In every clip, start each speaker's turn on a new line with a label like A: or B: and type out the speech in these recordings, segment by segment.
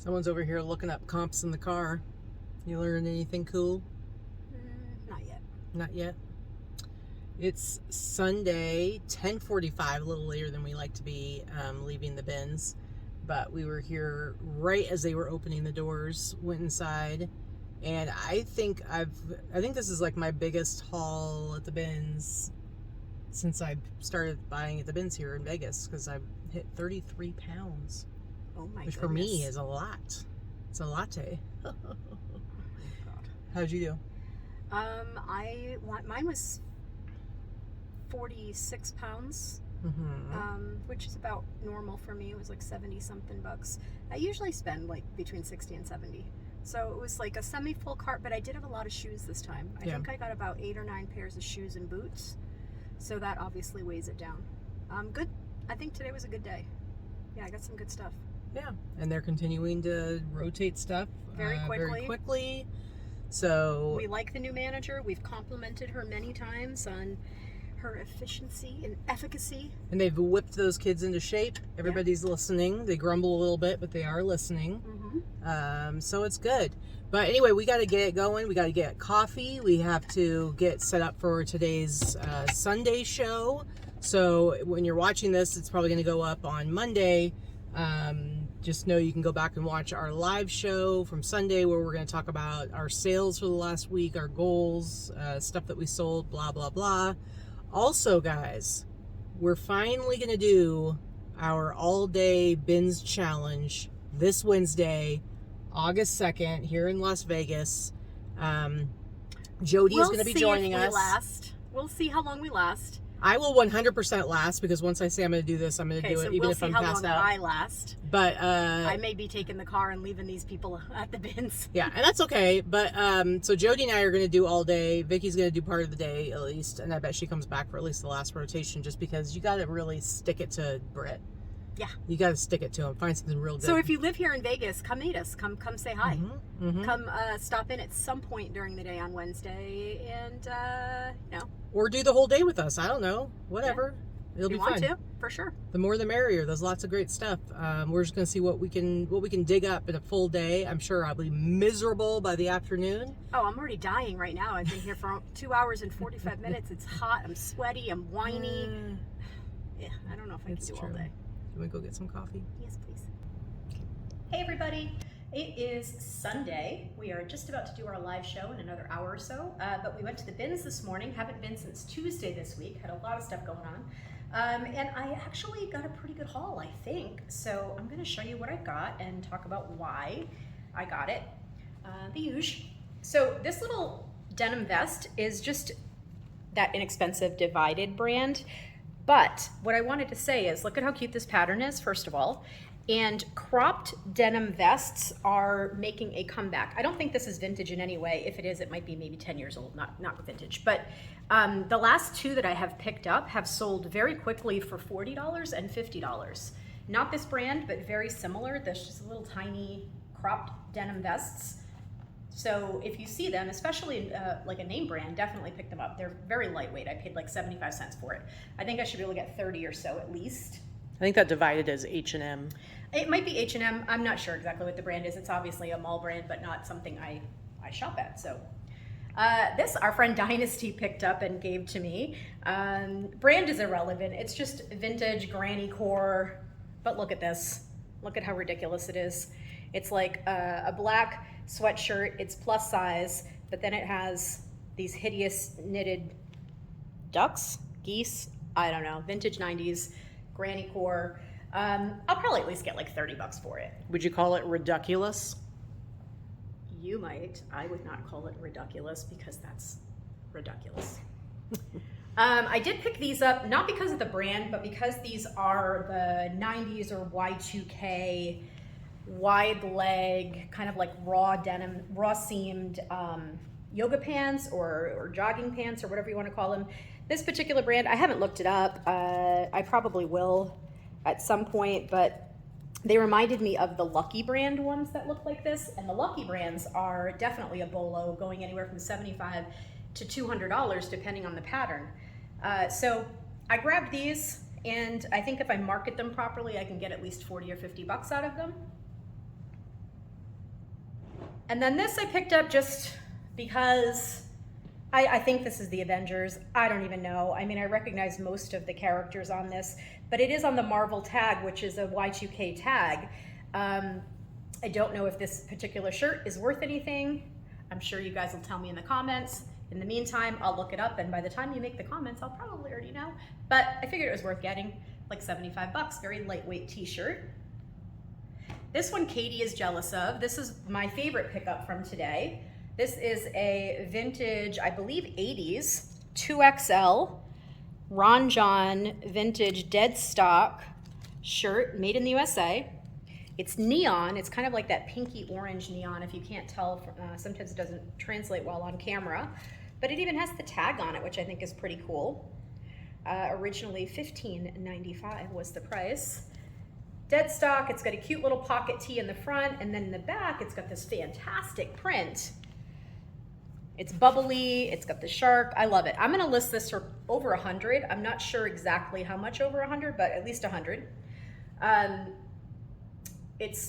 A: Someone's over here looking up comps in the car. You learn anything cool?
B: Not yet.
A: Not yet. It's Sunday, 10:45, a little later than we like to be leaving the bins. But we were here right as they were opening the doors, went inside, and I think this is like my biggest haul at the bins since I started buying at the bins here in Vegas, because I've hit 33 pounds.
B: Oh my
A: Which
B: goodness.
A: for me is a lot. It's a latte.
B: Oh God.
A: How'd you do?
B: Mine was 46 pounds, which is about normal for me. It was like 70 something bucks. I usually spend like between 60 and 70. So it was like a semi-full cart, but I did have a lot of shoes this time. I think I got about 8 or 9 pairs of shoes and boots. So that obviously weighs it down. Good. I think today was a good day. Yeah, I got some good stuff.
A: Yeah, and they're continuing to rotate stuff
B: very
A: quickly. So
B: we like the new manager. We've complimented her many times on her efficiency and efficacy.
A: And they've whipped those kids into shape. Everybody's listening. They grumble a little bit, but they are listening. So it's good. But anyway, we got to get it going. We got to get coffee. We have to get set up for today's Sunday show. So when you're watching this, it's probably going to go up on Monday. Just know you can go back and watch our live show from Sunday, where we're going to talk about our sales for the last week, our goals, stuff that we sold, blah, blah, blah. Also, guys, we're finally going to do our all-day bins challenge this Wednesday, August 2nd, here in Las Vegas. Jody is going to be joining us.
B: We'll see how long we last.
A: I will 100% last, because once I say I'm going to do this, I'm going to do it, even if I'm passed out.
B: We'll see how long I last.
A: But
B: I may be taking the car and leaving these people at the bins.
A: Yeah, and that's okay. But so Jody and I are going to do all day. Vicky's going to do part of the day at least, and I bet she comes back for at least the last rotation, just because you got to really stick it to Britt. Yeah, you got to stick it to him. Find something real good.
B: So if you live here in Vegas, come meet us. Come say hi. Come stop in at some point during the day on Wednesday, and
A: or do the whole day with us. I don't know. Whatever. Yeah. It'll be fun.
B: If you want to, for sure.
A: The more the merrier. There's lots of great stuff. We're just going to see what we can dig up in a full day. I'm sure I'll be miserable by the afternoon.
B: Oh, I'm already dying right now. I've been here for 2 hours and 45 minutes. It's hot. I'm sweaty. I'm whiny. Yeah, I don't know if I can do all day.
A: Can we go get some coffee?
B: Yes, please. Hey, everybody. It is Sunday. We are just about to do our live show in another hour or so, but we went to the bins this morning. Haven't been since Tuesday this week. Had a lot of stuff going on. And I actually got a pretty good haul, I think. So I'm going to show you what I got and talk about why I got it. The usual. So this little denim vest is just that inexpensive Divided brand. But what I wanted to say is, look at how cute this pattern is, first of all. And cropped denim vests are making a comeback. I don't think this is vintage in any way. If it is, it might be maybe 10 years old, not vintage. But the last two that I have picked up have sold very quickly for $40 and $50. Not this brand, but very similar. There's just little tiny cropped denim vests. So if you see them, especially like a name brand, definitely pick them up. They're very lightweight. I paid like 75 cents for it. I think I should be able to get 30 or so at least.
A: I think that Divided is H&M.
B: It might be H&M. I'm not sure exactly what the brand is. It's obviously a mall brand, but not something I shop at. So this, our friend Dynasty picked up and gave to me. Brand is irrelevant. It's just vintage granny core. But look at this. Look at how ridiculous it is. It's like a black sweatshirt. It's plus size, but then it has these hideous knitted ducks, geese, I don't know, vintage 90s, granny core. I'll probably at least get like $30 for it.
A: Would you call it ridiculous?
B: You might. I would not call it ridiculous, because that's ridiculous. I did pick these up, not because of the brand, but because these are the 90s or Y2K wide leg, kind of like raw denim, raw seamed yoga pants or jogging pants or whatever you want to call them. This particular brand, I haven't looked it up. I probably will at some point, but they reminded me of the Lucky brand ones that look like this. And the Lucky brands are definitely a bolo, going anywhere from $75 to $200 depending on the pattern. So I grabbed these, and I think if I market them properly, I can get at least $40 or $50 out of them. And then this I picked up just because I think this is the Avengers. I don't even know. I mean, I recognize most of the characters on this, but it is on the Marvel tag, which is a Y2K tag. I don't know if this particular shirt is worth anything. I'm sure you guys will tell me in the comments. In the meantime, I'll look it up, and by the time you make the comments, I'll probably already know. But I figured it was worth getting, like 75 bucks, very lightweight t-shirt. This one Katie is jealous of. This is my favorite pickup from today. This is a vintage, I believe 80s, 2XL, Ron John vintage dead stock shirt made in the USA. It's neon. It's kind of like that pinky orange neon. If you can't tell, sometimes it doesn't translate well on camera, but it even has the tag on it, which I think is pretty cool. Originally $15.95 was the price. Dead stock. It's got a cute little pocket tee in the front, and then in the back it's got this fantastic print. It's bubbly, it's got the shark. I love it. I'm gonna list this for over 100. I'm not sure exactly how much over 100, but at least 100. I'm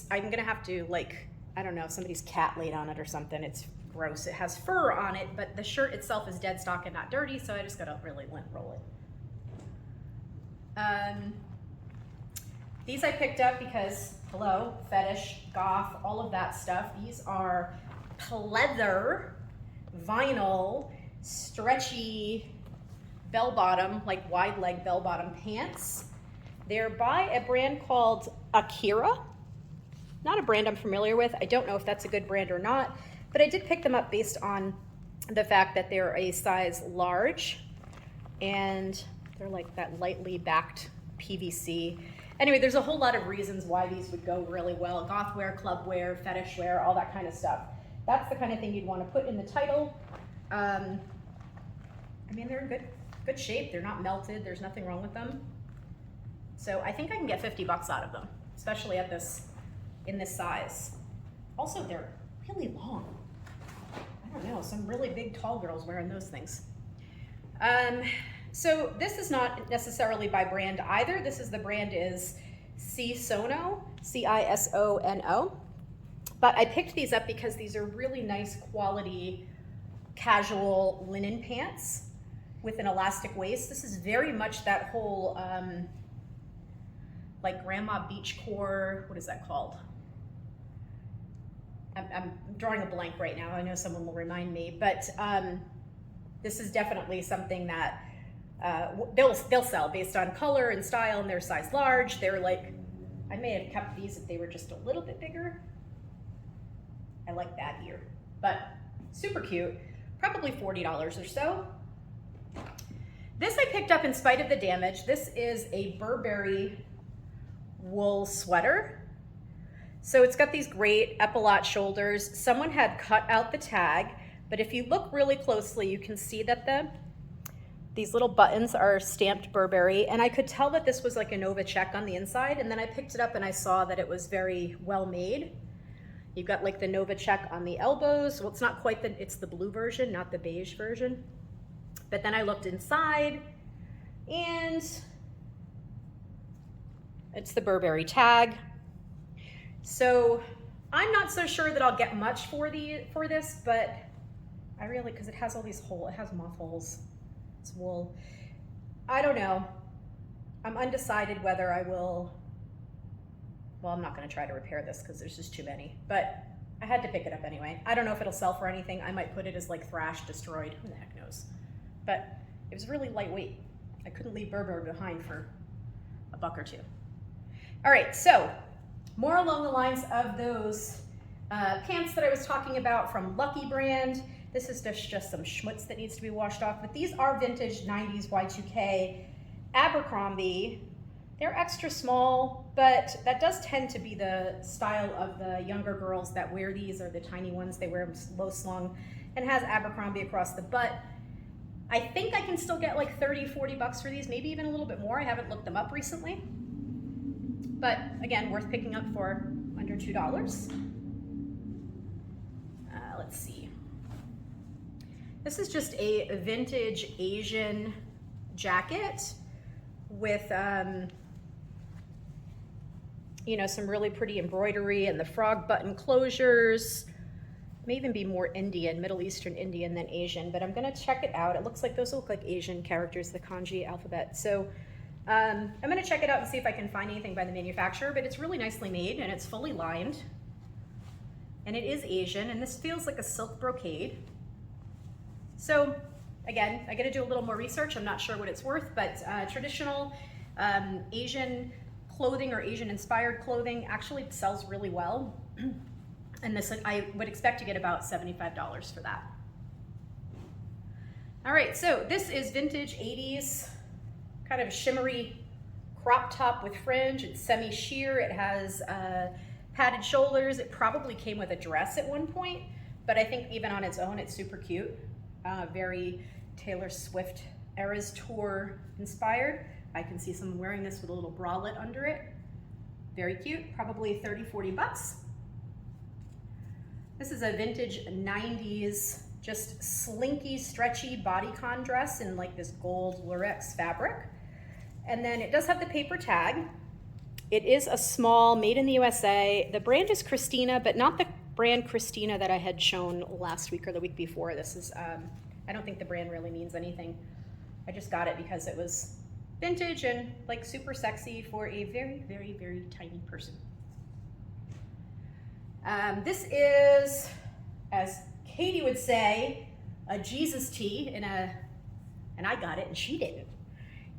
B: gonna have to, like, I don't know, if somebody's cat laid on it or something. It's gross. It has fur on it, but the shirt itself is dead stock and not dirty, so I just gotta really lint roll it. These I picked up because, hello, fetish, goth, all of that stuff. These are pleather, vinyl, stretchy bell-bottom, like wide leg bell-bottom pants. They're by a brand called Akira. Not a brand I'm familiar with. I don't know if that's a good brand or not, but I did pick them up based on the fact that they're a size large, and they're like that lightly backed PVC. Anyway, there's a whole lot of reasons why these would go really well. Goth wear, club wear, fetish wear, all that kind of stuff. That's the kind of thing you'd want to put in the title. I mean, they're in good shape. They're not melted. There's nothing wrong with them. So I think I can get 50 bucks out of them, especially at in this size. Also, they're really long. I don't know, some really big, tall girls wearing those things. So this is not necessarily by brand either. The brand is Cisono, C-I-S-O-N-O. But I picked these up because these are really nice quality casual linen pants with an elastic waist. This is very much that whole like grandma beach core, what is that called? I'm drawing a blank right now. I know someone will remind me, but this is definitely something that they'll sell based on color and style, and they're size large. They're like, I may have kept these if they were just a little bit bigger. I like that here, but super cute, probably $40 or so. This I picked up in spite of the damage. This is a Burberry wool sweater. So it's got these great epaulette shoulders. Someone had cut out the tag, but if you look really closely, you can see that these little buttons are stamped Burberry, and I could tell that this was like a Nova check on the inside, and then I picked it up and I saw that it was very well made. You've got like the Nova check on the elbows. Well, it's not quite it's the blue version, not the beige version. But then I looked inside, and it's the Burberry tag. So I'm not so sure that I'll get much for this, but I really, because it has all these holes, it has moth holes. It's wool. I don't know. I'm undecided whether I will. Well, I'm not going to try to repair this because there's just too many, but I had to pick it up anyway. I don't know if it'll sell for anything. I might put it as like thrash destroyed. Who the heck knows? But it was really lightweight. I couldn't leave Burberry behind for a buck or two. All right, so more along the lines of those pants that I was talking about from Lucky brand. This is just some schmutz that needs to be washed off, but these are vintage 90s Y2K Abercrombie. They're extra small, but that does tend to be the style of the younger girls that wear these, or the tiny ones. They wear them low slung, and has Abercrombie across the butt. I think I can still get like 30, 40 bucks for these, maybe even a little bit more. I haven't looked them up recently. But again, worth picking up for under $2. Let's see. This is just a vintage Asian jacket with you know, some really pretty embroidery and the frog button closures. may even be more Indian, Middle Eastern Indian than Asian, but I'm gonna check it out. It looks like those look like Asian characters, the kanji alphabet. So I'm gonna check it out and see if I can find anything by the manufacturer, but it's really nicely made and it's fully lined. And it is Asian, and this feels like a silk brocade. So again, I gotta do a little more research. I'm not sure what it's worth, but traditional Asian clothing or Asian inspired clothing actually sells really well. And this, I would expect to get about $75 for that. All right, so this is vintage 80s, kind of shimmery crop top with fringe. It's semi-sheer, it has padded shoulders. It probably came with a dress at one point, but I think even on its own, it's super cute. Very Taylor Swift Eras Tour inspired. I can see someone wearing this with a little bralette under it. Very cute, probably 30, 40 bucks. This is a vintage 90s, just slinky, stretchy bodycon dress in like this gold lurex fabric. And then it does have the paper tag. It is a small, made in the USA. The brand is Christina, but not the brand Christina that I had shown last week or the week before. This is, I don't think the brand really means anything. I just got it because it was vintage and like super sexy for a very, very, very tiny person. This is, as Katie would say, a Jesus tee and I got it and she didn't,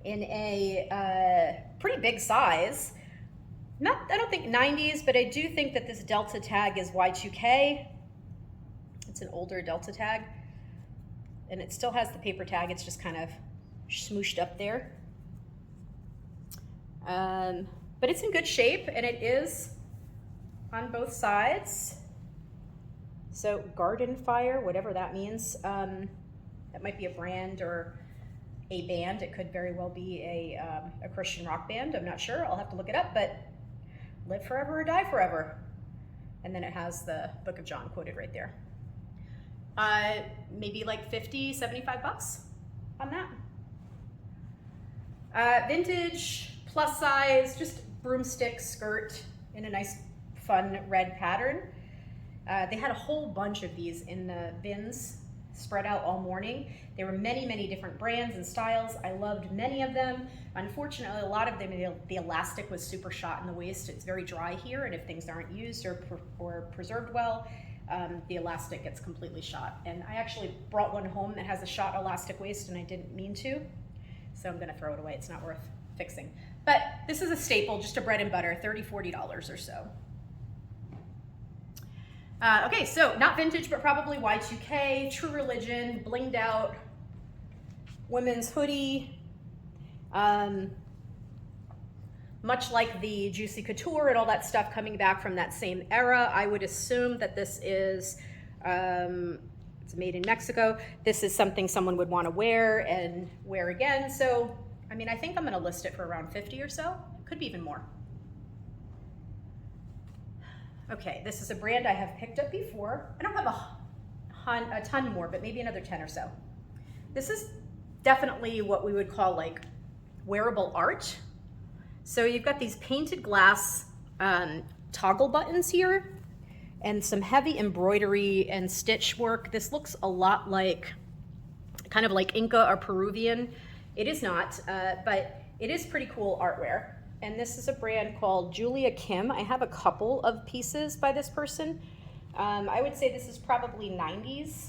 B: in a pretty big size. I don't think 90s, but I do think that this Delta tag is Y2K. It's an older Delta tag, and it still has the paper tag. It's just kind of smooshed up there. But it's in good shape, and it is on both sides. So Garden Fire, whatever that means. That might be a brand or a band. It could very well be a Christian rock band. I'm not sure. I'll have to look it up, but live forever or die forever. And then it has the Book of John quoted right there. Maybe like 50, 75 bucks on that. Vintage, plus size, just broomstick skirt in a nice fun red pattern. They had a whole bunch of these in the bins spread out all morning. There were many, many different brands and styles. I loved many of them. Unfortunately, a lot of them, the elastic was super shot in the waist. It's very dry here, and if things aren't used or preserved well, the elastic gets completely shot. And I actually brought one home that has a shot elastic waist, and I didn't mean to, so I'm gonna throw it away. It's not worth fixing. But this is a staple, just a bread and butter, $30, $40 or so. Okay, so not vintage, but probably Y2K, True Religion, blinged out women's hoodie. Much like the Juicy Couture and all that stuff coming back from that same era, I would assume that this is, it's made in Mexico. This is something someone would want to wear and wear again. So, I mean, I think I'm gonna list it for around 50 or so. Could be even more. Okay, this is a brand I have picked up before. I don't have a ton more, but maybe another 10 or so. This is definitely what we would call like wearable art. So you've got these painted glass toggle buttons here and some heavy embroidery and stitch work. This looks a lot like, kind of like Inca or Peruvian. It is not, but it is pretty cool artware. And this is a brand called Julia Kim. I have a couple of pieces by this person. I would say this is probably 90s.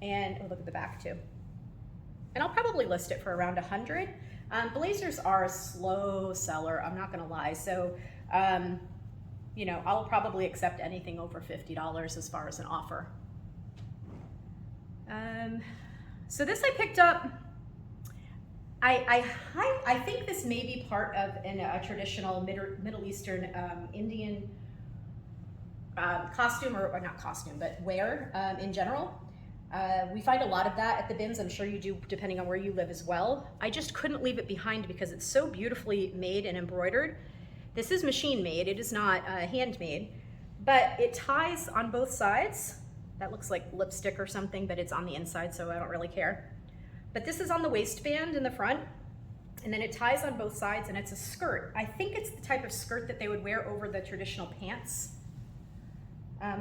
B: And oh, look at the back too. And I'll probably list it for around 100. Blazers are a slow seller, I'm not gonna lie. So, you know, I'll probably accept anything over $50 as far as an offer. So this I picked up. I think this may be part of a traditional Middle Eastern Indian costume, or not costume, but wear in general. We find a lot of that at the bins. I'm sure you do, depending on where you live as well. I just couldn't leave it behind because it's so beautifully made and embroidered. This is machine made, it is not handmade, but it ties on both sides. That looks like lipstick or something, but it's on the inside, so I don't really care. But this is on the waistband in the front, and then it ties on both sides, and it's a skirt. I think it's the type of skirt that they would wear over the traditional pants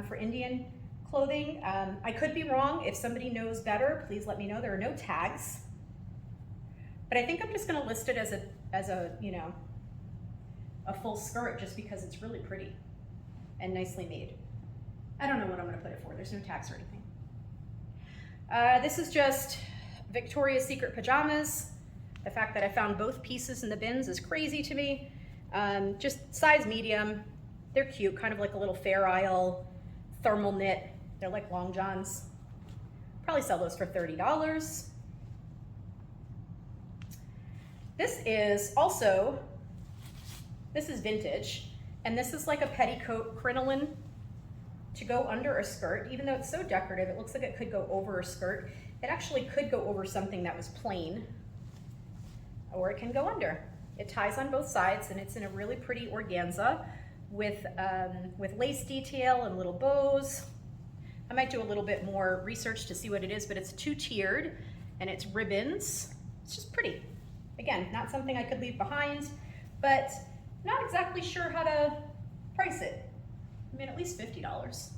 B: for Indian. clothing. I could be wrong. If somebody knows better, please let me know. There are no tags. But I think I'm just gonna list it as a you know, a full skirt just because it's really pretty and nicely made. I don't know what I'm gonna put it for. There's no tags or anything. This is just Victoria's Secret pajamas. The fact that I found both pieces in the bins is crazy to me. Just size medium. They're cute, kind of like a little Fair Isle thermal knit. They're like long johns. Probably sell those for $30. This is vintage, and this is like a petticoat crinoline to go under a skirt. Even though it's so decorative, it looks like it could go over a skirt. It actually could go over something that was plain, or it can go under. It ties on both sides, and it's in a really pretty organza with lace detail and little bows. I might do a little bit more research to see what it is, but it's 2-tiered, and it's ribbons. It's just pretty. Again, not something I could leave behind, but not exactly sure how to price it. I mean, at least $50.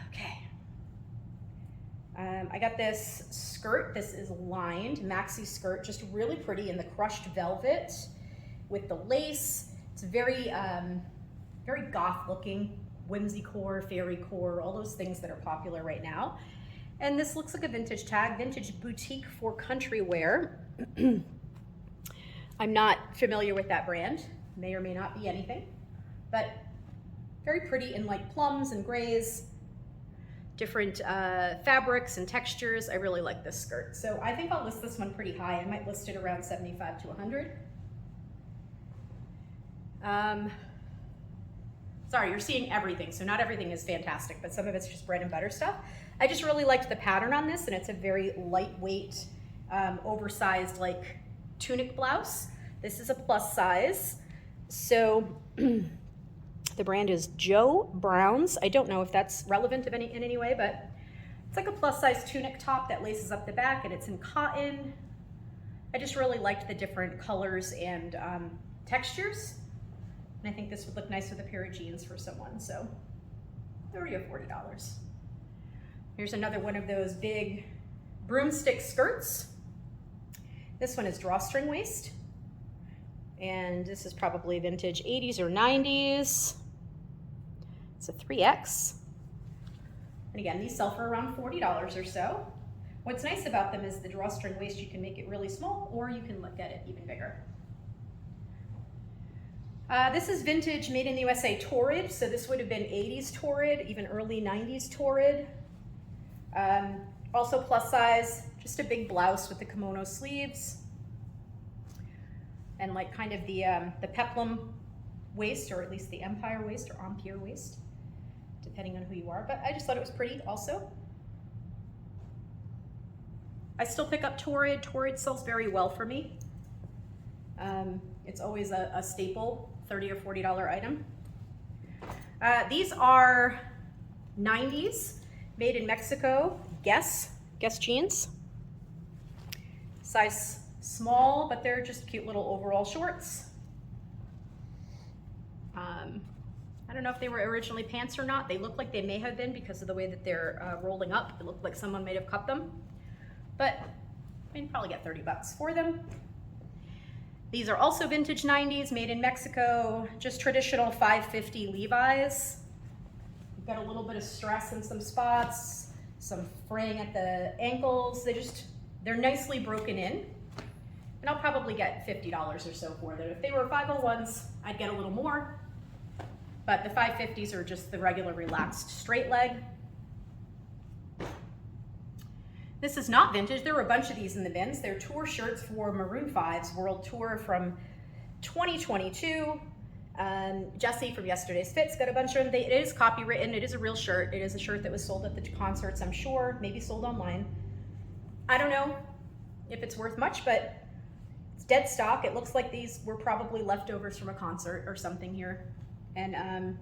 B: Okay. I got this skirt. This is lined, maxi skirt, just really pretty in the crushed velvet with the lace. It's very, very goth looking, whimsycore, fairycore, all those things that are popular right now. And this looks like a vintage tag, vintage boutique for country wear. I'm not familiar with that brand. May or may not be anything, but very pretty in like plums and grays, different fabrics and textures. I really like this skirt. So I think I'll list this one pretty high. I might list it around 75 to 100. Sorry, you're seeing everything, so not everything is fantastic, but some of it's just bread and butter stuff. I just really liked the pattern on this, and it's a very lightweight, oversized like tunic blouse. This is a plus size. So the brand is Joe Brown's. I don't know if that's relevant in any way, but it's like a plus size tunic top that laces up the back, and it's in cotton. I just really liked the different colors and textures. And I think this would look nice with a pair of jeans for someone, so $30 or $40. Here's another one of those big broomstick skirts. This one is drawstring waist, and this is probably vintage 80s or 90s. It's a 3X. And again, these sell for around $40 or so. What's nice about them is the drawstring waist, you can make it really small, or you can look at it even bigger. This is vintage made in the USA Torrid, so this would have been 80s Torrid, even early 90s Torrid. Also plus size, just a big blouse with the kimono sleeves. And like kind of the peplum waist, or at least the empire waist or empire waist, depending on who you are. But I just thought it was pretty also. I still pick up Torrid. Torrid sells very well for me. It's always a staple, $30 or $40 item. These are 90s, made in Mexico, Guess jeans. Size small, but they're just cute little overall shorts. I don't know if they were originally pants or not. They look like they may have been because of the way that they're rolling up. It looked like someone might have cut them, but I mean, probably get $30 for them. These are also vintage 90s, made in Mexico, just traditional 550 Levi's. You've got a little bit of stress in some spots, some fraying at the ankles. They're nicely broken in. And I'll probably get $50 or so for them. If they were 501s, I'd get a little more. But the 550s are just the regular relaxed straight leg. This is not vintage. There were a bunch of these in the bins. They're tour shirts for Maroon 5's World Tour from 2022. Jesse from Yesterday's Fits got a bunch of them. It is copywritten. It is a real shirt. It is a shirt that was sold at the concerts, I'm sure, maybe sold online. I don't know if it's worth much, but it's dead stock. It looks like these were probably leftovers from a concert or something here. And,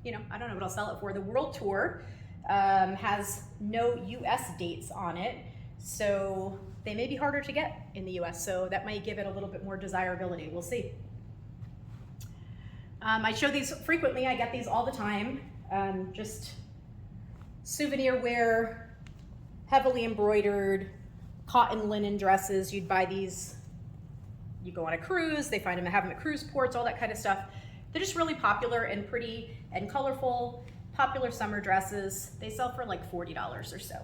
B: you know, I don't know what I'll sell it for. The World Tour has no US dates on it, so they may be harder to get in the US, so that might give it a little bit more desirability. We'll see. I show these frequently. I get these all the time. Just souvenir wear, heavily embroidered, cotton linen dresses. You'd buy these, you go on a cruise, they have them at cruise ports, all that kind of stuff. They're just really popular and pretty and colorful, popular summer dresses. They sell for like $40 or so.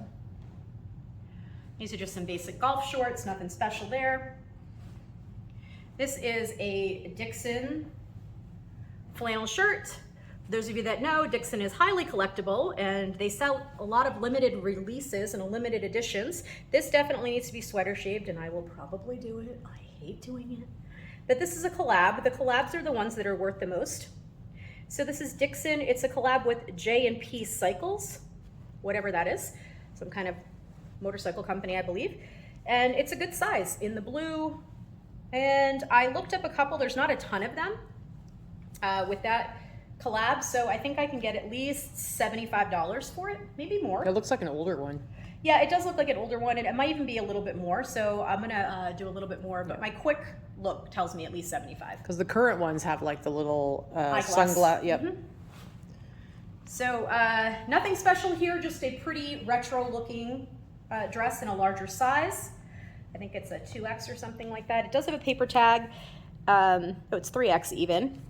B: These are just some basic golf shorts, nothing special there. This is a Dixon flannel shirt. For those of you that know, Dixon is highly collectible and they sell a lot of limited releases and limited editions. This definitely needs to be sweater shaved and I will probably do it. I hate doing it. But this is a collab. The collabs are the ones that are worth the most. So this is Dixon. It's a collab with J&P Cycles, whatever that is. Some kind of motorcycle company, I believe. And it's a good size in the blue. And I looked up a couple. There's not a ton of them with that collab, so I think I can get at least $75 for it, maybe more.
A: It looks like an older one.
B: Yeah, it does look like an older one, and it might even be a little bit more, so I'm gonna do a little bit more, but my quick look tells me at least 75.
A: Because the current ones have like the little
B: Eyeglass.
A: sunglass. Yep.
B: Mm-hmm. So nothing special here, just a pretty retro looking dress in a larger size. I think it's a 2X or something like that. It does have a paper tag. Oh, it's 3X even.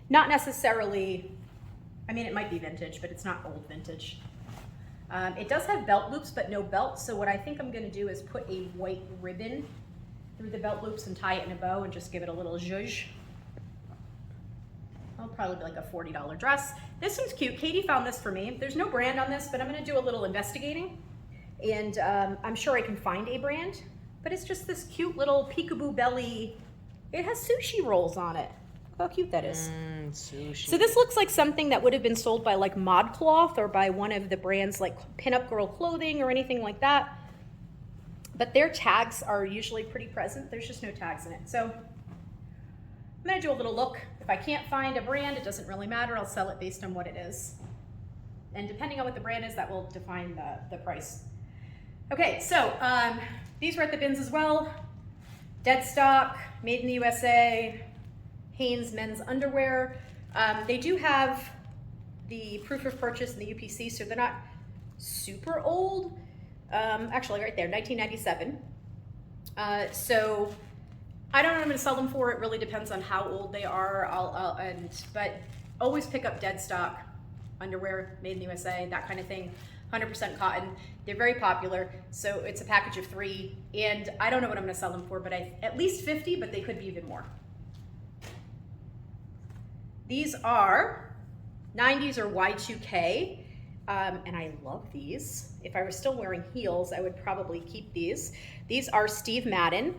B: Not necessarily, I mean, it might be vintage, but it's not old vintage. It does have belt loops, but no belt. So what I think I'm gonna do is put a white ribbon through the belt loops and tie it in a bow and just give it a little zhuzh. It'll probably be like a $40 dress. This one's cute. Katie found this for me. There's no brand on this, but I'm gonna do a little investigating. And I'm sure I can find a brand, but it's just this cute little peekaboo belly. It has sushi rolls on it. Look how cute that is.
A: Sushi.
B: So this looks like something that would have been sold by like ModCloth or by one of the brands like Pinup Girl Clothing or anything like that. But their tags are usually pretty present. There's just no tags in it. So I'm gonna do a little look. If I can't find a brand, it doesn't really matter. I'll sell it based on what it is. And depending on what the brand is, that will define the price. Okay, so these were at the bins as well. Dead stock, made in the USA, Hanes men's underwear. They do have the proof of purchase in the UPC, so they're not super old. Actually, right there, 1997. So I don't know what I'm gonna sell them for. It really depends on how old they are. But always pick up dead stock underwear, made in the USA, that kind of thing. 100% cotton. They're very popular, so it's a package of 3. And I don't know what I'm gonna sell them for, but at least 50, but they could be even more. These are 90s or Y2K, and I love these. If I were still wearing heels, I would probably keep these. These are Steve Madden.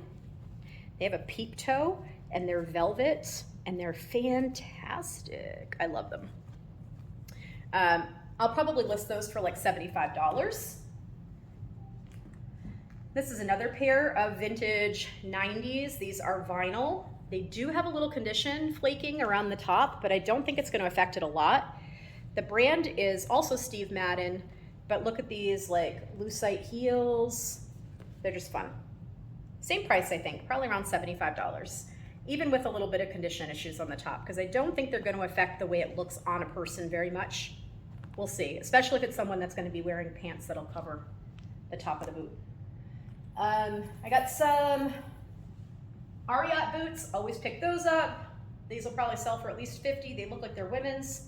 B: They have a peep toe, and they're velvet, and they're fantastic. I love them. I'll probably list those for like $75. This is another pair of vintage 90s. These are vinyl. They do have a little condition flaking around the top, but I don't think it's going to affect it a lot. The brand is also Steve Madden, but look at these like lucite heels. They're just fun. Same price, I think, probably around $75, even with a little bit of condition issues on the top, because I don't think they're going to affect the way it looks on a person very much. We'll see, especially if it's someone that's going to be wearing pants that'll cover the top of the boot. I got some Ariat boots. Always pick those up. These will probably sell for at least 50. They look like they're women's.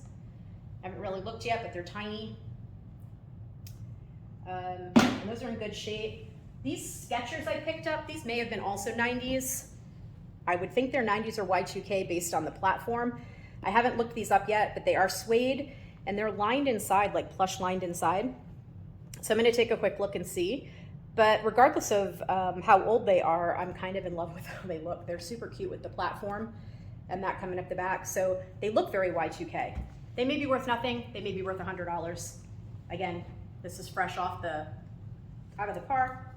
B: Haven't really looked yet, but they're tiny. And those are in good shape. These Skechers I picked up, these may have been also 90s. I would think they're 90s or Y2K based on the platform. I haven't looked these up yet, but they are suede and they're lined inside, like plush lined inside. So I'm gonna take a quick look and see. But regardless of how old they are, I'm kind of in love with how they look. They're super cute with the platform and that coming up the back. So they look very Y2K. They may be worth nothing. They may be worth $100. Again, this is fresh out of the car.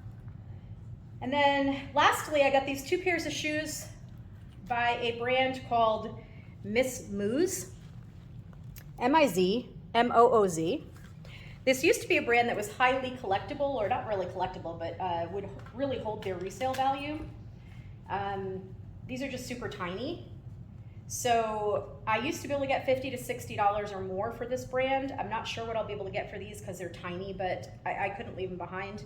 B: And then lastly, I got these 2 pairs of shoes by a brand called Miss Mooz, M-I-Z-M-O-O-Z. This used to be a brand that was highly collectible, or not really collectible, but would really hold their resale value. These are just super tiny. So I used to be able to get $50 to $60 or more for this brand. I'm not sure what I'll be able to get for these because they're tiny, but I couldn't leave them behind.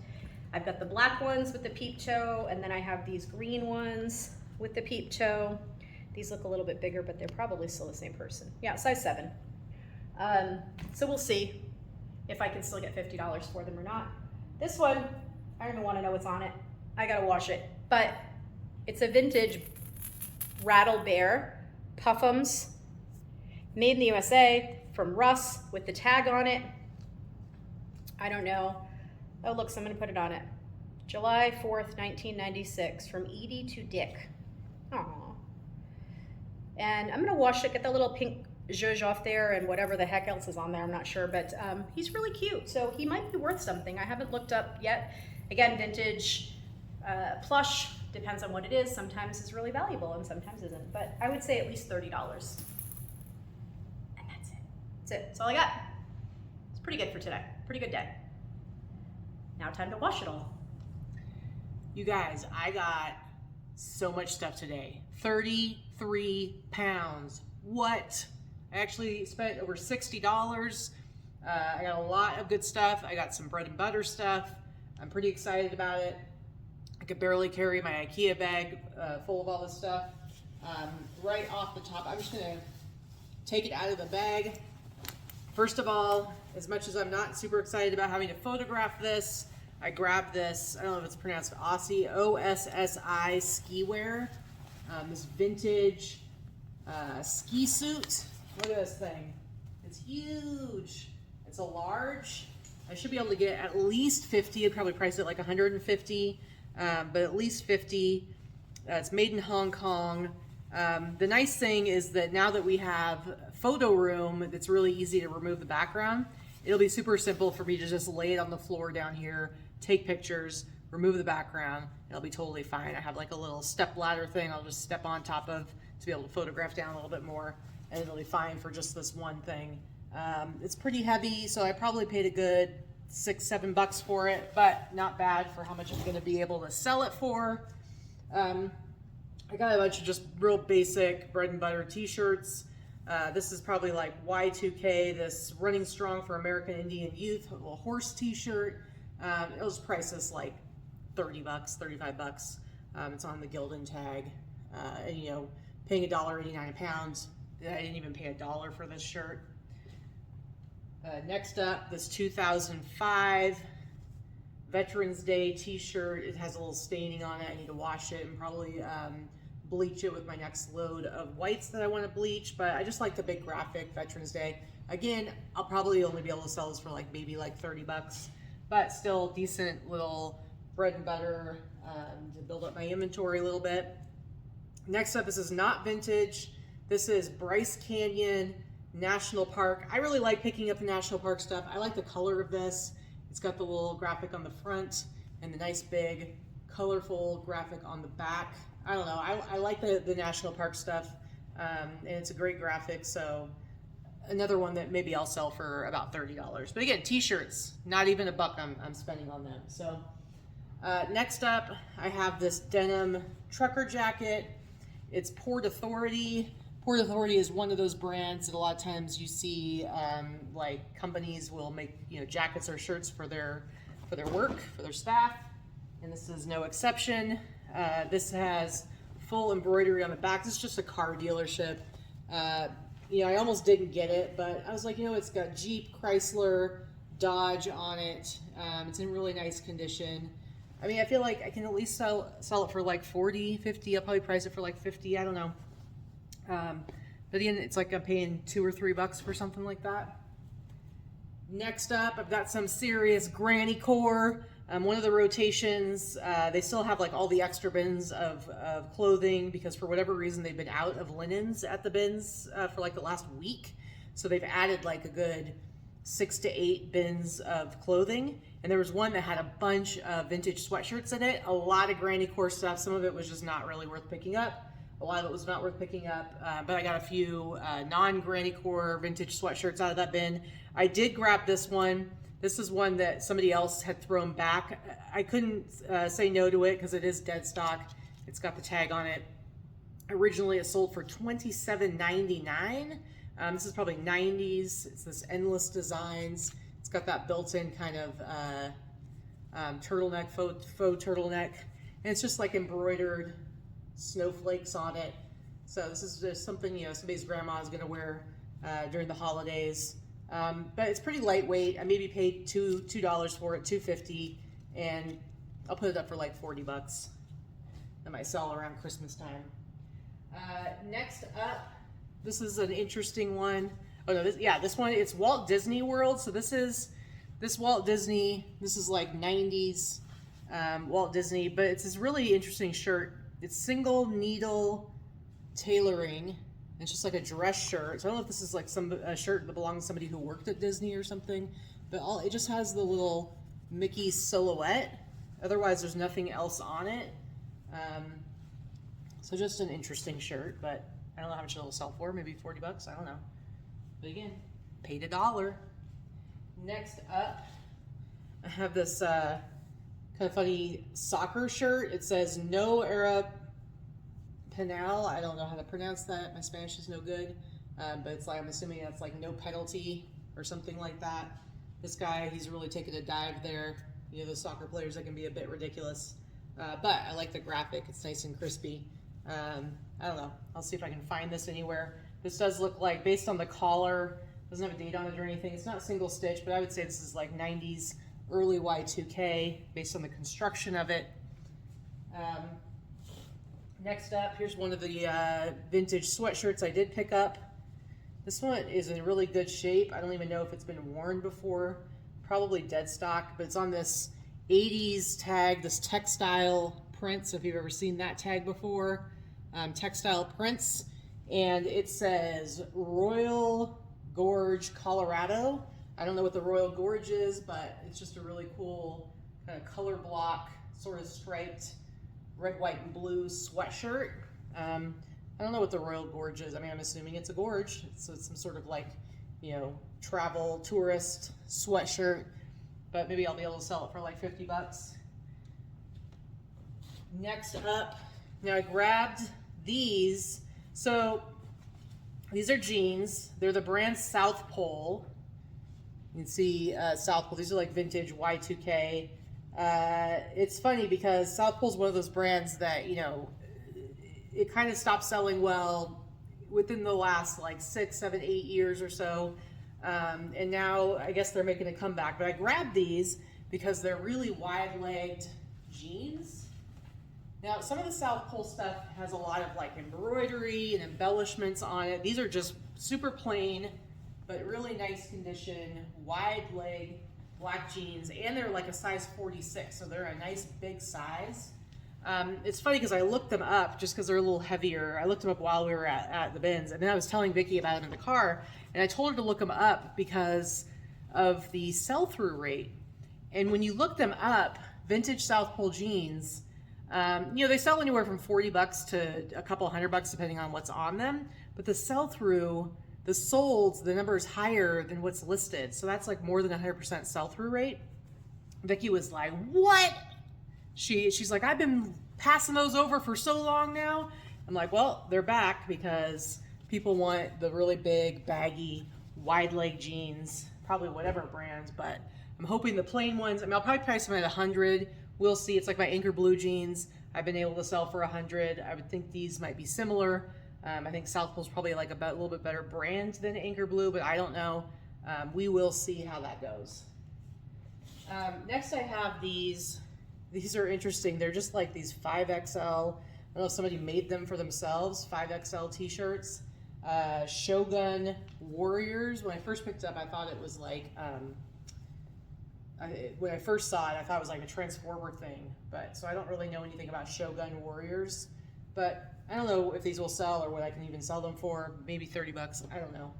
B: I've got the black ones with the peep toe, and then I have these green ones with the peep toe. These look a little bit bigger, but they're probably still the same person. Yeah, size 7. So we'll see if I can still get $50 for them or not. This one, I don't even want to know what's on it. I gotta wash it. But it's a vintage Rattle Bear Puffums, made in the USA from Russ with the tag on it. I don't know. Oh, look, so I'm gonna put it on it. July 4th, 1996, from Edie to Dick. Aww. And I'm gonna wash it, get the little pink zhuzh off there and whatever the heck else is on there, I'm not sure, but he's really cute, so he might be worth something. I haven't looked up yet. Again, vintage plush, depends on what it is. Sometimes it's really valuable and sometimes isn't, but I would say at least $30. And that's it. That's it. That's all I got. It's pretty good for today. Pretty good day. Now time to wash it all.
A: You guys, I got so much stuff today. 33 pounds. What? I actually spent over $60. I got a lot of good stuff. I got some bread and butter stuff. I'm pretty excited about it. I could barely carry my IKEA bag full of all this stuff. Right off the top, I'm just gonna take it out of the bag. First of all, as much as I'm not super excited about having to photograph this, I grabbed this, I don't know if it's pronounced Aussie, OSSI ski wear. This vintage ski suit. Look at this thing. It's huge. It's a large. I should be able to get at least 50. I'd probably price it like 150, but at least 50. It's made in Hong Kong. The nice thing is that now that we have photo room, it's really easy to remove the background. It'll be super simple for me to just lay it on the floor down here, take pictures, remove the background. It'll be totally fine. I have like a little step ladder thing I'll just step on top of to be able to photograph down a little bit more, and it'll be fine for just this one thing. It's pretty heavy, so I probably paid a good $6-7 for it, but not bad for how much I'm gonna be able to sell it for. I got a bunch of just real basic bread and butter t-shirts. This is probably like Y2K, this Running Strong for American Indian Youth, a little horse t-shirt. It was priced as like $30, $35. It's on the Gildan tag. And you know, paying $1.89 a pound. I didn't even pay $1 for this shirt. Next up, this 2005 Veterans Day t-shirt. It has a little staining on it. I need to wash it and probably bleach it with my next load of whites that I want to bleach, but I just like the big graphic Veterans Day. Again, I'll probably only be able to sell this for like maybe like $30, but still decent little bread and butter to build up my inventory a little bit. Next up, this is not vintage. This is Bryce Canyon National Park. I really like picking up the national park stuff. I like the color of this. It's got the little graphic on the front and the nice big colorful graphic on the back. I don't know, I like the national park stuff, and it's a great graphic, so another one that maybe I'll sell for about $30. But again, t-shirts, not even $1 I'm spending on them. So next up, I have this denim trucker jacket. It's Port Authority. Port Authority is one of those brands that a lot of times you see like companies will make, you know, jackets or shirts for their work, for their staff, and this is no exception. This has full embroidery on the back. This is just a car dealership. You know, I almost didn't get it, but I was like, you know, it's got Jeep, Chrysler, Dodge on it. It's in really nice condition. I mean, I feel like I can at least sell it for like 40, 50. I'll probably price it for like 50. I don't know. But again, it's like I'm paying $2 or $3 for something like that. Next up, I've got some serious granny core. One of the rotations, they still have like all the extra bins of clothing because for whatever reason they've been out of linens at the bins for like the last week. So they've added like a good 6 to 8 bins of clothing. And there was one that had a bunch of vintage sweatshirts in it, a lot of granny core stuff. Some of it was just not really worth picking up. A lot of it was not worth picking up, but I got a few non-granny core vintage sweatshirts out of that bin. I did grab this one. This is one that somebody else had thrown back. I couldn't say no to it because it is dead stock. It's got the tag on it. Originally, it sold for $27.99. This is probably 90s. It's this endless designs. It's got that built-in kind of turtleneck, faux turtleneck, and it's just like embroidered snowflakes on it. So this is just something, you know, somebody's grandma is going to wear during the holidays. But it's pretty lightweight. I maybe paid $2 for it, $2.50, and I'll put it up for like 40 bucks. That might sell around Christmas time. Next up, this is an interesting one. Oh no, this one, it's Walt Disney World. So this is Walt Disney. This is like 90s Walt Disney, but it's this really interesting shirt. It's single needle tailoring. It's just like a dress shirt. So I don't know if this is like a shirt that belongs to somebody who worked at Disney or something, but it just has the little Mickey silhouette. Otherwise, there's nothing else on it. So just an interesting shirt, but I don't know how much it'll sell for. Maybe 40 bucks. I don't know. But again, paid $1. Next up, I have this kind of funny soccer shirt. It says "No Era Penal." I don't know how to pronounce that. My Spanish is no good, but it's like, I'm assuming that's like no penalty or something like that. This guy, he's really taken a dive there. You know, those soccer players, that can be a bit ridiculous, but I like the graphic. It's nice and crispy. I don't know. I'll see if I can find this anywhere. This does look like, based on the collar, doesn't have a date on it or anything. It's not single stitch, but I would say this is like 90s, early Y2K, based on the construction of it. Next up, here's one of the vintage sweatshirts I did pick up. This one is in really good shape. I don't even know if it's been worn before. Probably dead stock, but it's on this 80s tag, this textile print. So if you've ever seen that tag before, textile prints, and it says Royal Gorge, Colorado. I don't know what the Royal Gorge is, but it's just a really cool kind of color block, sort of striped red, white, and blue sweatshirt. I don't know what the Royal Gorge is. I mean, I'm assuming it's a gorge. So it's some sort of like, you know, travel tourist sweatshirt, but maybe I'll be able to sell it for like 50 bucks. Next up, now I grabbed these. So these are jeans. They're the brand South Pole. You can see South Pole. These are like vintage Y2K. It's funny because South Pole is one of those brands that, you know, it kind of stopped selling well within the last like 6, 7, 8 years or so. And now I guess they're making a comeback. But I grabbed these because they're really wide-legged jeans. Now, some of the South Pole stuff has a lot of like embroidery and embellishments on it. These are just super plain, but really nice condition, wide leg black jeans, and they're like a size 46, so they're a nice big size. It's funny because I looked them up just because they're a little heavier. I looked them up while we were at the bins, and then I was telling Vicki about them in the car, and I told her to look them up because of the sell-through rate. And when you look them up, vintage South Pole jeans, you know, they sell anywhere from 40 bucks to a couple $100 depending on what's on them, but the sell-through, the solds, the number is higher than what's listed. So that's like more than 100% sell-through rate. Vicki was like, what? She's like, I've been passing those over for so long now. I'm like, well, they're back because people want the really big, baggy, wide leg jeans, probably whatever brands, but I'm hoping the plain ones, I mean, I'll probably price them at 100. We'll see. It's like my Anchor Blue jeans. I've been able to sell for 100. I would think these might be similar. I think South Pole's probably like a little bit better brand than Anchor Blue, but I don't know. We will see how that goes. Next I have these. These are interesting. They're just like these 5XL. I don't know if somebody made them for themselves. 5XL t-shirts. Shogun Warriors. When I first picked it up, I thought it was like, when I first saw it, I thought it was like a Transformer thing. But so I don't really know anything about Shogun Warriors. But I don't know if these will sell or what I can even sell them for. Maybe 30 bucks. I don't know.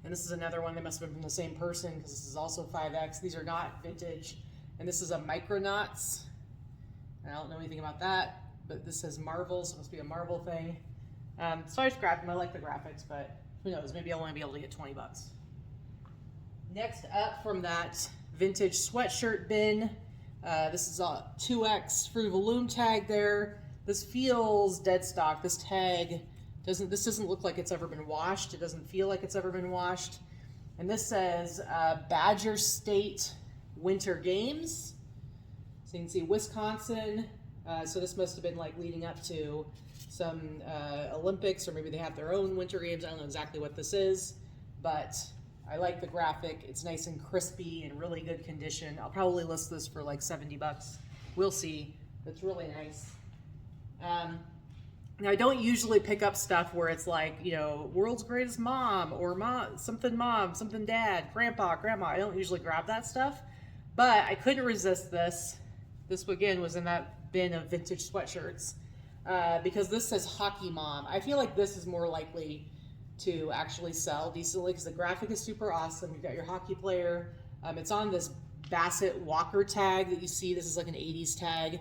A: And this is another one that must have been from the same person because this is also 5X. These are not vintage. And this is a Micronauts. I don't know anything about that, but this says Marvel, so it must be a Marvel thing. So I just grabbed them. I like the graphics, but who knows? Maybe I'll only be able to get 20 bucks. Next up from that vintage sweatshirt bin, this is a 2X Fruit of the Loom tag there. This feels dead stock. This tag doesn't look like it's ever been washed. It doesn't feel like it's ever been washed. And this says Badger State Winter Games. So you can see Wisconsin. So this must have been like leading up to some Olympics, or maybe they have their own winter games. I don't know exactly what this is, but I like the graphic. It's nice and crispy and really good condition. I'll probably list this for like 70 bucks. We'll see. It's really nice. Now I don't usually pick up stuff where it's like, you know, world's greatest mom, or mom, something dad, grandpa, grandma. I don't usually grab that stuff, but I couldn't resist this. This again was in that bin of vintage sweatshirts, because this says hockey mom. I feel like this is more likely to actually sell decently because the graphic is super awesome. You've got your hockey player. It's on this Bassett Walker tag that you see. This is like an 80s tag,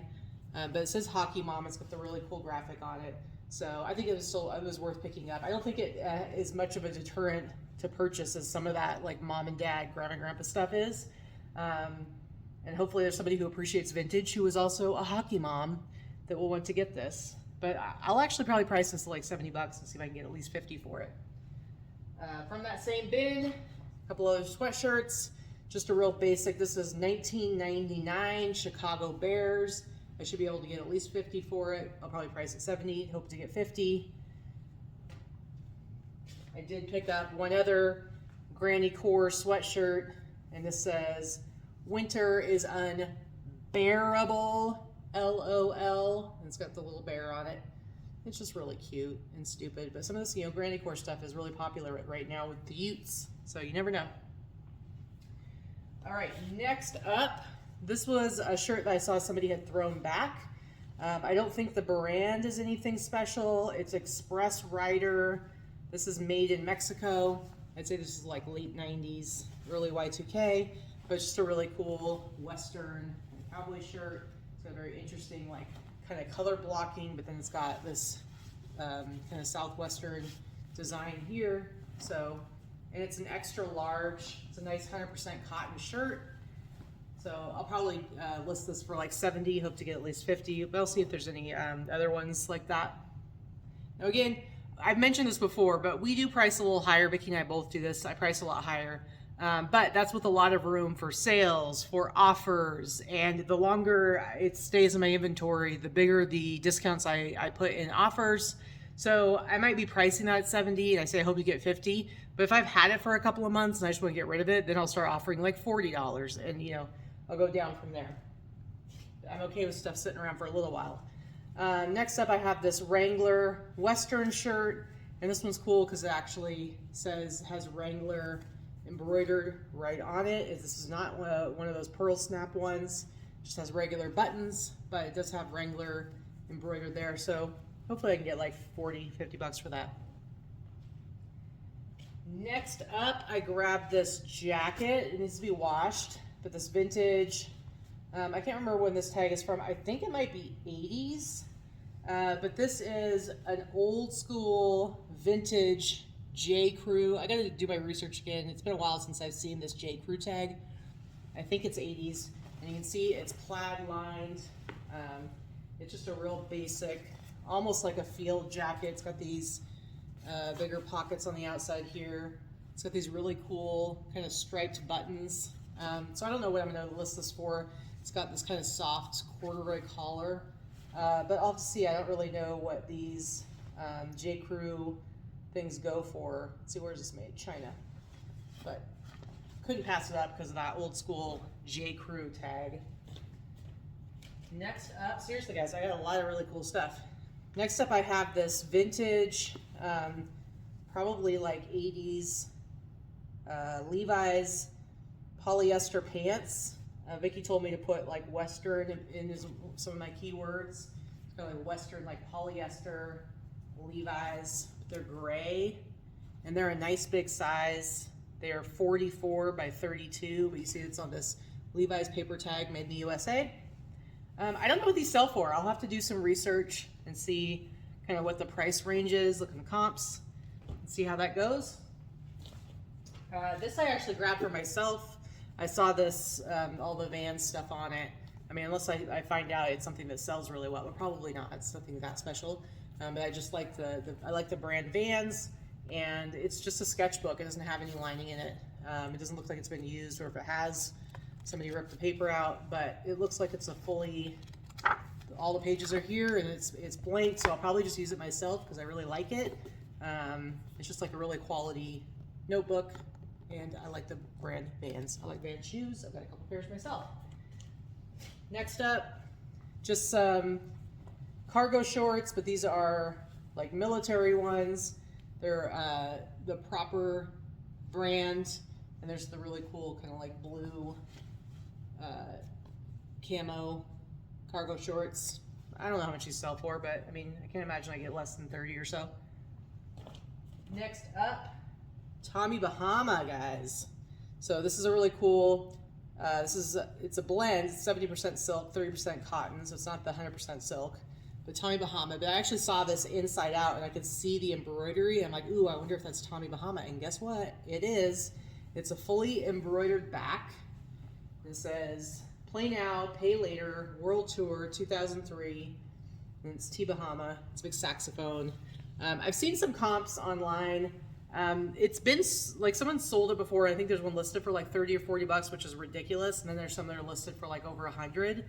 A: but it says hockey mom. It's got the really cool graphic on it. So I think it was worth picking up. I don't think it is much of a deterrent to purchase as some of that like mom and dad, grandma and grandpa stuff is. And hopefully there's somebody who appreciates vintage who is also a hockey mom that will want to get this. But I'll actually probably price this at like 70 bucks and see if I can get at least 50 for it. From that same bin, a couple other sweatshirts, just a real basic. This is 1999 Chicago Bears. I should be able to get at least 50 for it. I'll probably price it 70, hope to get 50. I did pick up one other Granny Core sweatshirt, and this says, winter is unbearable, LOL. And it's got the little bear on it. It's just really cute and stupid. But some of this, you know, Granny Core stuff is really popular right now with the Utes. So you never know. All right, next up, this was a shirt that I saw somebody had thrown back. I don't think the brand is anything special. It's Express Rider. This is made in Mexico. I'd say this is like late 90s, early Y2K, but it's just a really cool Western cowboy shirt. It's got a very interesting like kind of color blocking, but then it's got this kind of Southwestern design here. So, and it's an extra large. It's a nice 100% cotton shirt. So I'll probably list this for like 70, hope to get at least 50, but I'll see if there's any other ones like that. Now again, I've mentioned this before, but we do price a little higher. Vicki and I both do this. I price a lot higher. But that's with a lot of room for sales, for offers, and the longer it stays in my inventory, the bigger the discounts I put in offers. So I might be pricing that at 70, and I say I hope you get 50, but if I've had it for a couple of months and I just want to get rid of it, then I'll start offering like $40, and you know, I'll go down from there. I'm okay with stuff sitting around for a little while. Next up, I have this Wrangler Western shirt, and this one's cool because it actually has Wrangler embroidered right on it. This is not one of those pearl snap ones. It just has regular buttons, but it does have Wrangler embroidered there. So hopefully I can get like 40, 50 bucks for that. Next up, I grabbed this jacket. It needs to be washed, but this vintage, I can't remember when this tag is from. I think it might be 80s, but this is an old school vintage J. Crew. I gotta do my research again. It's been a while since I've seen this J. Crew tag. I think it's 80s, and you can see it's plaid lined. It's just a real basic, almost like a field jacket. It's got these bigger pockets on the outside here. It's got these really cool kind of striped buttons. So I don't know what I'm gonna list this for. It's got this kind of soft corduroy collar, but I'll have to see. I don't really know what these J. Crew things go for. Let's see, where is this made? China. But couldn't pass it up because of that old school J. Crew tag. Next up, seriously guys, I got a lot of really cool stuff. Next up I have this vintage, probably like 80s Levi's polyester pants. Vicki told me to put like Western in some of my keywords. It's got like Western, like polyester Levi's. They're gray, and they're a nice big size. They are 44 by 32, but you see it's on this Levi's paper tag, made in the USA. I don't know what these sell for. I'll have to do some research and see kind of what the price range is, look in the comps, and see how that goes. This I actually grabbed for myself. I saw this, all the Vans stuff on it, I mean, unless I find out it's something that sells really well, but probably not. It's something that special. But I just like I like the brand Vans, and it's just a sketchbook. It doesn't have any lining in it. It doesn't look like it's been used, or if it has, somebody ripped the paper out. But it looks like it's a fully, all the pages are here, and it's blank. So I'll probably just use it myself because I really like it. It's just like a really quality notebook, and I like the brand Vans. I like Vans shoes. I've got a couple pairs myself. Next up, just some cargo shorts, but these are like military ones. They're the proper brand, and there's the really cool kind of like blue camo cargo shorts. I don't know how much these sell for, but I mean, I can't imagine I get less than 30 or so. Next up, Tommy Bahama, guys. So this is a really cool, it's a blend, 70% silk, 30% cotton, so it's not the 100% silk, but Tommy Bahama. But I actually saw this inside out, and I could see the embroidery. I'm like, ooh, I wonder if that's Tommy Bahama, and guess what? It is. It's a fully embroidered back. It says, play now, pay later, World Tour 2003, and it's T Bahama. It's a big saxophone. I've seen some comps online. It's been like someone sold it before. I think there's one listed for like 30 or 40 bucks, which is ridiculous. And then there's some that are listed for like over 100.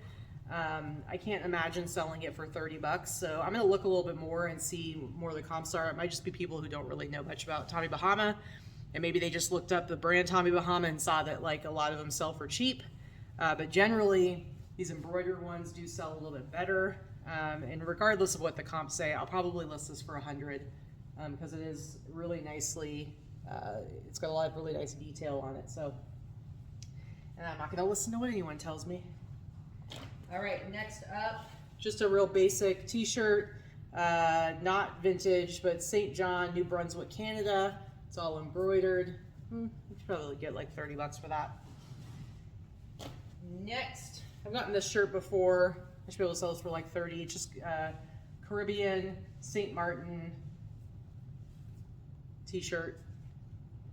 A: I can't imagine selling it for 30 bucks. So I'm going to look a little bit more and see more of the comps are. It might just be people who don't really know much about Tommy Bahama. And maybe they just looked up the brand Tommy Bahama and saw that like a lot of them sell for cheap. But generally, these embroidered ones do sell a little bit better. And regardless of what the comps say, I'll probably list this for 100 because it is really nicely, it's got a lot of really nice detail on it. So, and I'm not going to listen to what anyone tells me. All right, next up, just a real basic t-shirt, not vintage, but St. John, New Brunswick, Canada. It's all embroidered. You should probably get like 30 bucks for that. Next, I've gotten this shirt before. I should be able to sell this for like 30. It's just Caribbean St. Martin t-shirt.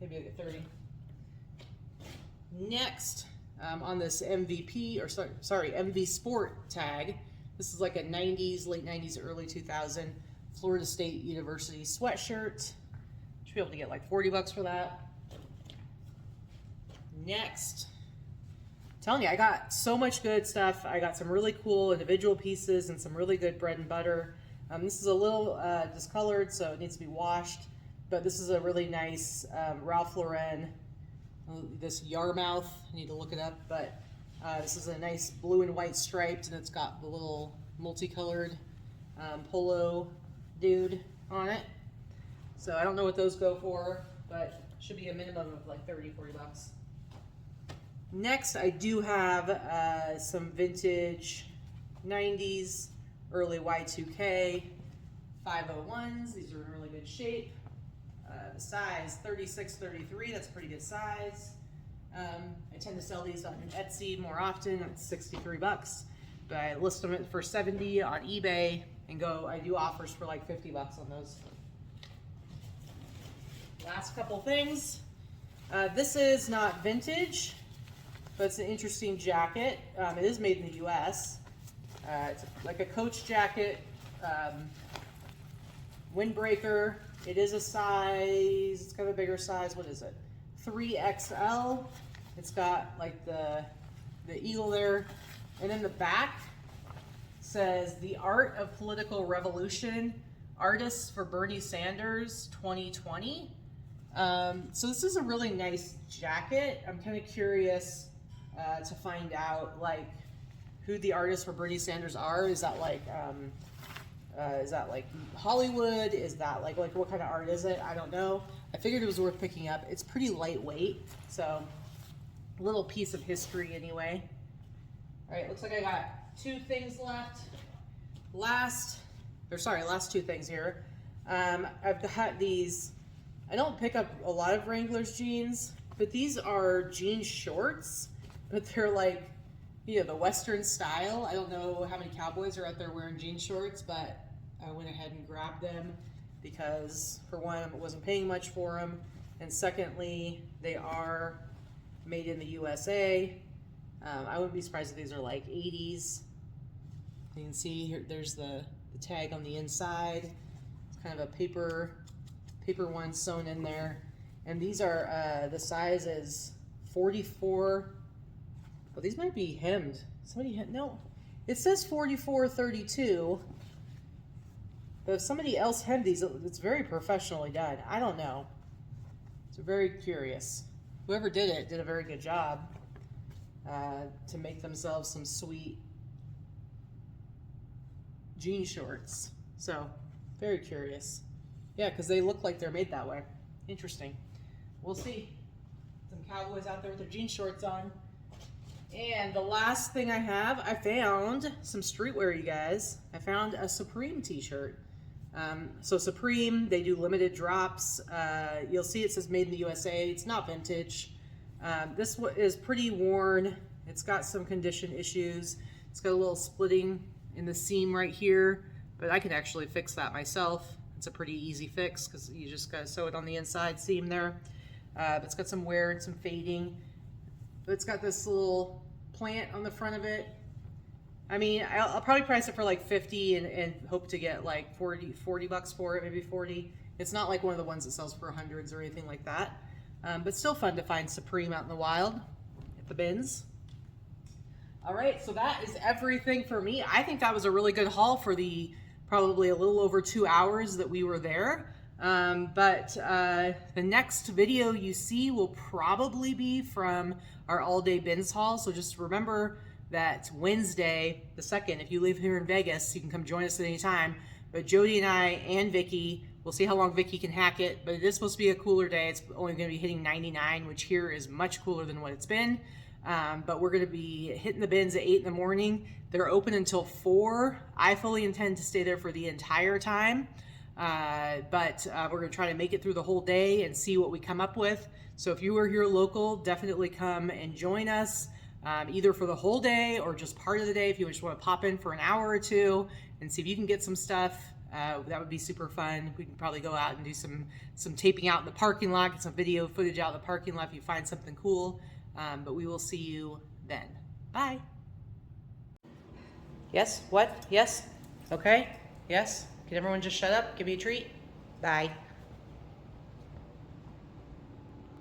A: Maybe I get 30. Next, on this MVP, or sorry, MV Sport tag. This is like a 90s, late 90s, early 2000 Florida State University sweatshirt. Should be able to get like 40 bucks for that. Next, telling you, I got so much good stuff. I got some really cool individual pieces and some really good bread and butter. This is a little discolored, so it needs to be washed. But this is a really nice Ralph Lauren, this Yarmouth. I need to look it up, but this is a nice blue and white striped, and it's got the little multicolored polo dude on it. So I don't know what those go for, but should be a minimum of like 30, 40 bucks. Next, I do have some vintage 90s, early Y2K 501s. These are in really good shape. The size 36, 33, that's a pretty good size. I tend to sell these on Etsy more often. It's 63 bucks, but I list them for 70 on eBay and I do offers for like 50 bucks on those. Last couple things. This is not vintage, but it's an interesting jacket. It is made in the US. It's like a Coach jacket, windbreaker. It is a size, it's got a bigger size, what is it? 3XL. It's got like the eagle there. And in the back says, "The Art of Political Revolution, Artists for Bernie Sanders 2020. So this is a really nice jacket. I'm kind of curious to find out like who the artists for Bernie Sanders are. Is that like Hollywood? Is that like what kind of art is it? I don't know. I figured it was worth picking up. It's pretty lightweight, so a little piece of history anyway. All right, looks like I got two things left. Last two things here. I've got these. I don't pick up a lot of Wrangler's jeans, but these are jean shorts, but they're like, you know, the Western style. I don't know how many cowboys are out there wearing jean shorts, but I went ahead and grabbed them because, for one, I wasn't paying much for them, and secondly, they are made in the USA. I wouldn't be surprised if these are like 80s. You can see here, there's the tag on the inside. It's kind of a paper one sewn in there. And these are, the size is 44. Oh, these might be hemmed. No, it says 44-32. But if somebody else hemmed these, it's very professionally done. I don't know. It's very curious. Whoever did it did a very good job to make themselves some sweet jean shorts. So, very curious. Yeah, because they look like they're made that way. Interesting. We'll see. Some cowboys out there with their jean shorts on. And the last thing I have, I found some streetwear, you guys. I found a Supreme t-shirt. So Supreme, they do limited drops. You'll see it says made in the USA. It's not vintage. This is pretty worn. It's got some condition issues. It's got a little splitting in the seam right here, but I can actually fix that myself. It's a pretty easy fix because you just gotta sew it on the inside seam there. But it's got some wear and some fading. But it's got this little plant on the front of it. I mean, I'll probably price it for like 50 and hope to get like 40 bucks for it, maybe 40. It's not like one of the ones that sells for hundreds or anything like that. But still fun to find Supreme out in the wild at the bins. All right, so that is everything for me. I think that was a really good haul for the probably a little over 2 hours that we were there. But the next video you see will probably be from our all-day bins haul. So just remember that Wednesday, the 2nd, if you live here in Vegas, you can come join us at any time. But Jody and I and Vicky, we'll see how long Vicky can hack it, but it is supposed to be a cooler day. It's only going to be hitting 99, which here is much cooler than what it's been. But we're going to be hitting the bins at 8 in the morning. They're open until 4. I fully intend to stay there for the entire time. But we're going to try to make it through the whole day and see what we come up with. So if you are here local, definitely come and join us, either for the whole day or just part of the day. If you just want to pop in for an hour or two and see if you can get some stuff, that would be super fun. We can probably go out and do some taping out in the parking lot, get some video footage out in the parking lot if you find something cool. But we will see you then. Bye. Yes? What? Yes? Okay? Yes? Can everyone just shut up? Give me a treat? Bye.